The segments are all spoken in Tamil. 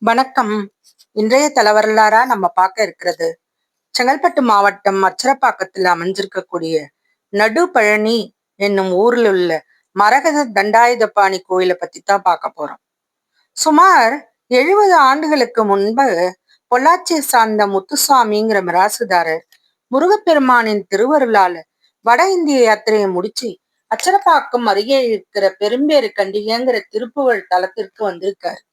வணக்கம். இன்றைய தலவரலாறா நம்ம பார்க்க இருக்கிறது செங்கல்பட்டு மாவட்டம் அச்சரப்பாக்கத்தில் அமைஞ்சிருக்கக்கூடிய நடுபழனி என்னும் ஊரில் உள்ள மரகத தண்டாயுதபாணி கோயிலை பத்தி தான் பார்க்க போறோம். சுமார் 70 ஆண்டுகளுக்கு முன்பு பொள்ளாச்சியை சார்ந்த முத்துசாமிங்கிற மிராசுதாரர் முருகப்பெருமானின் திருவருளால வட இந்திய யாத்திரையை முடிச்சு அச்சரப்பாக்கம் அருகே இருக்கிற பெரும்பேறு கண்டிகைங்கிற திருப்புகழ் தலத்திற்கு வந்திருக்காரு.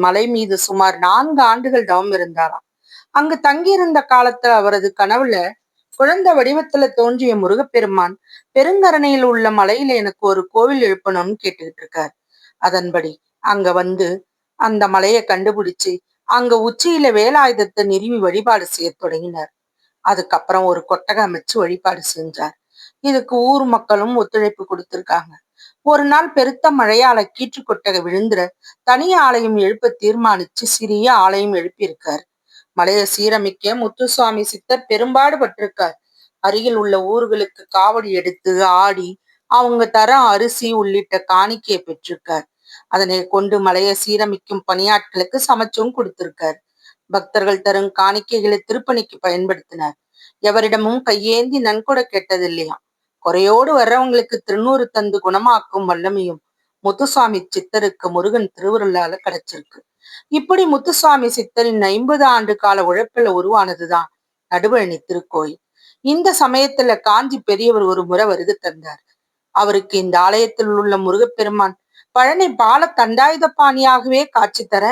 மலை மீது சுமார் 4 ஆண்டுகள் தவம் இருந்தாராம். அங்கு தங்கியிருந்த காலத்துல அவரது கனவுல குழந்தை வடிவத்துல தோன்றிய முருகப்பெருமான் பெருங்கரணையில் உள்ள மலையில எனக்கு ஒரு கோவில் எழுப்பணும்னு கேட்டுக்கிட்டு இருக்காரு. அதன்படி அங்க வந்து அந்த மலையை கண்டுபிடிச்சு அங்க உச்சியில வேலாயுதத்தை நிறுவி வழிபாடு செய்ய தொடங்கினார். அதுக்கப்புறம் ஒரு கொட்டகை அமைச்சு வழிபாடு செஞ்சார். இதுக்கு ஊர் மக்களும் ஒத்துழைப்பு கொடுத்திருக்காங்க. ஒரு நாள் பெருத்த மழையால கீற்று கொட்டகை விழுந்துற தனி ஆலயம் எழுப்ப தீர்மானிச்சு சிறிய ஆலயம் எழுப்பியிருக்காரு. மலையை சீரமைக்க முத்துசுவாமி சித்தர் பெரும்பாடு பட்டிருக்கார். அருகில் உள்ள ஊர்களுக்கு காவடி எடுத்து ஆடி அவங்க தர அரிசி உள்ளிட்ட காணிக்கையை பெற்றிருக்கார். அதனை கொண்டு மலையை சீரமைக்கும் பணியாட்களுக்கு சமைச்சும் கொடுத்திருக்கார். பக்தர்கள் தரும் காணிக்கைகளை திருப்பணிக்கு பயன்படுத்தினார். எவரிடமும் கையேந்தி நன்கொடை கேட்டதில்லையா. குறையோடு வர்றவங்களுக்கு திருநூறு தந்து குணமாக்கும் வல்லமையும் முத்துசுவாமி சித்தருக்கு முருகன் திருவுருளால கிடைச்சிருக்கு. இப்படி முத்துசுவாமி சித்தரின் 50 ஆண்டு கால உழைப்புல உருவானதுதான் நடுபழனி திருக்கோயில். இந்த சமயத்துல காஞ்சி பெரியவர் ஒரு முறை வருகை தந்தார். அவருக்கு இந்த ஆலயத்தில் உள்ள முருகப்பெருமான் பழனி பால தண்டாயுதபாணியாகவே காட்சி தர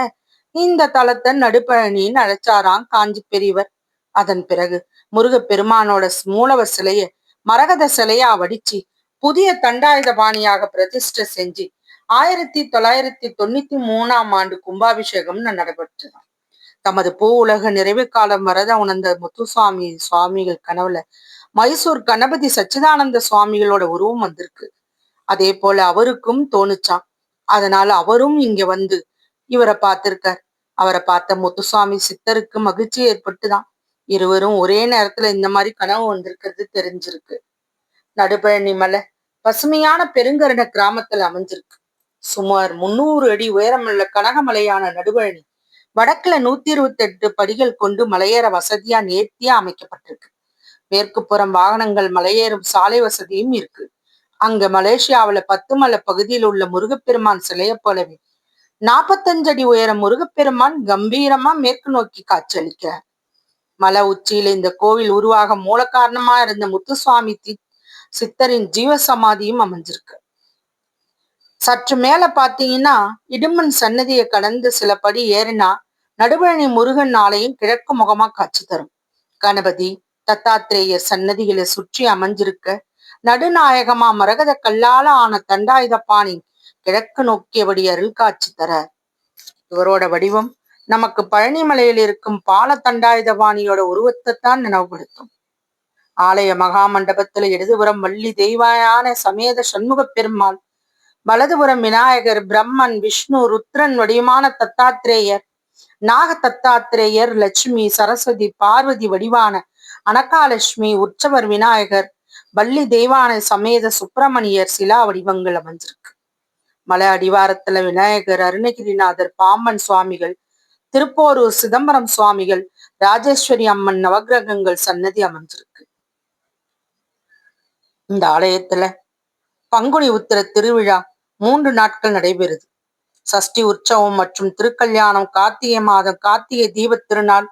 இந்த தலத்தை நடுப்பழனின்னு அழைச்சாராம் காஞ்சி பெரியவர். அதன் பிறகு முருகப்பெருமானோட மூலவ சிலைய மரகத சிலையா வடிச்சு புதிய தண்டாயுதபாணியாக பிரதிஷ்டை செஞ்சு 1993 கும்பாபிஷேகம் நடைபெற்றது. தமது பூ உலக நிறைவு காலம் வரத உணர்ந்த முத்துசுவாமி சுவாமிகள் கனவுல மைசூர் கணபதி சச்சிதானந்த சுவாமிகளோட உருவம் வந்திருக்கு. அதே போல அவருக்கும் தோணுச்சான். அதனால அவரும் இங்க வந்து இவரை பார்த்திருக்கார். அவரை பார்த்த முத்துசுவாமி சித்தருக்கு மகிழ்ச்சி ஏற்பட்டுதான் இருவரும் ஒரே நேரத்துல இந்த மாதிரி கனவு வந்திருக்கிறது தெரிஞ்சிருக்கு. நடுபழனி மலை பசுமையான பெருங்கருட கிராமத்துல அமைஞ்சிருக்கு. சுமார் 300 அடி உயரமுள்ள கனகமலையான நடுபழனி வடக்குல 128 படிகள் கொண்டு மலையேற வசதியா நேர்த்தியா அமைக்கப்பட்டிருக்கு. மேற்கு புறம் வாகனங்கள் மலையேறும் சாலை வசதியும் இருக்கு. அங்க மலேசியாவுல 10 மலை பகுதியில் உள்ள முருகப்பெருமான் சிலையை போலவே 45 அடி உயரம் முருகப்பெருமான் கம்பீரமா மேற்கு நோக்கி காட்சியளிக்கிறார். மலை உச்சியில இந்த கோவில் உருவாக மூல காரணமா இருந்த முத்துசுவாமி சித்தரின் ஜீவசமாதியும் அமைஞ்சிருக்கு. சற்று மேல பாத்தீங்கன்னா இடுமன் சன்னதியை கடந்து சில படி ஏறினா நடுபழனி முருகன் ஆலயம் கிழக்கு முகமா காட்சி தரும். கணபதி தத்தாத்திரேயர் சன்னதிகளை சுற்றி அமைஞ்சிருக்க நடுநாயகமா மரகத கல்லால ஆன தண்டாயுதபாணி கிழக்கு நோக்கியபடி அருள் காட்சி தர இவரோட வடிவம் நமக்கு பழனிமலையில் இருக்கும் பால தண்டாயுதபாணியோட உருவத்தை தான் நினைவுபடுத்தும். ஆலய மகா மண்டபத்துல இடதுபுறம் வள்ளி தெய்வாயான சமேத சண்முக பெருமாள், வலதுபுறம் விநாயகர், பிரம்மன், விஷ்ணு, ருத்ரன் வடிவமான தத்தாத்திரேயர், நாக தத்தாத்திரேயர், லட்சுமி, சரஸ்வதி, பார்வதி வடிவான அனகாலட்சுமி, உற்சவர் விநாயகர், வள்ளி தெய்வான சமேத சுப்பிரமணியர் சிலா வடிவங்கள் அமைஞ்சிருக்கு. மலை அடிவாரத்துல விநாயகர், அருணகிரிநாதர், பாம்பன் சுவாமிகள், திருப்போரூர் சிதம்பரம் சுவாமிகள், ராஜேஸ்வரி அம்மன் நவகிரகங்கள் சன்னதி அமைஞ்சிருக்கு. இந்த ஆலயத்துல பங்குனி உத்திர திருவிழா 3 நாட்கள் நடைபெறுது. சஷ்டி உற்சவம் மற்றும் திருக்கல்யாணம், கார்த்திகை மாதம் கார்த்திகை தீப திருநாள்,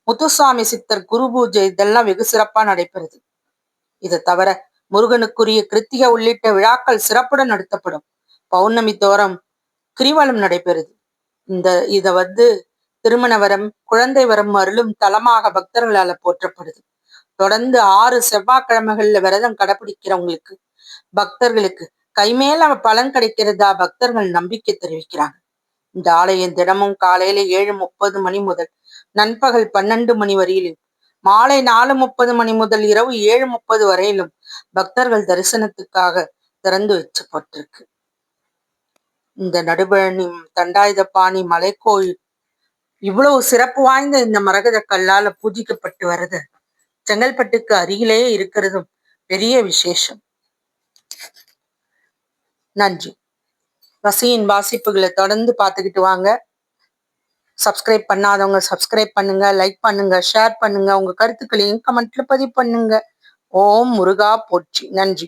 முத்துசுவாமி சித்தர் குரு பூஜை இதெல்லாம் வெகு சிறப்பா நடைபெறுது. இதை தவிர முருகனுக்குரிய கிருத்திகை உள்ளிட்ட விழாக்கள் சிறப்புடன் நடத்தப்படும். பௌர்ணமி தோறும் கிரிவலம் நடைபெறுது. இத திருமண வரம், குழந்தை வரம் அருளும் தலமாக பக்தர்களால போற்றப்படுது. தொடர்ந்து 6 செவ்வாய்க்கிழமைகள்ல விரதம் கடைபிடிக்கிறவங்களுக்கு பக்தர்களுக்கு கைமேல பலன் கிடைக்கிறதா பக்தர்கள் நம்பிக்கை தெரிவிக்கிறாங்க. இந்த ஆலயம் தினமும் காலையில 7:30 மணி முதல் நண்பகல் 12 மணி வரையிலும், மாலை 4:30 மணி முதல் இரவு 7:30 வரையிலும் பக்தர்கள் தரிசனத்துக்காக திறந்து வச்சப்பட்டிருக்கு. இந்த நடுபழனி தண்டாயுதபாணி மலைக்கோயில் இவ்வளவு சிறப்பு வாய்ந்த இந்த மரகத கல்லால பூஜிக்கப்பட்டு வருது செங்கல்பட்டுக்கு அருகிலேயே இருக்கிறதும் பெரிய விசேஷம். நன்றி. வசியின் வாசிப்புகளை தொடர்ந்து பார்த்துக்கிட்டு வாங்க. சப்ஸ்கிரைப் பண்ணாதவங்க சப்ஸ்கிரைப் பண்ணுங்க, லைக் பண்ணுங்க, ஷேர் பண்ணுங்க, உங்க கருத்துக்களையும் கமெண்ட்ல பதிவு பண்ணுங்க. ஓம் முருகா போற்றி. நன்றி.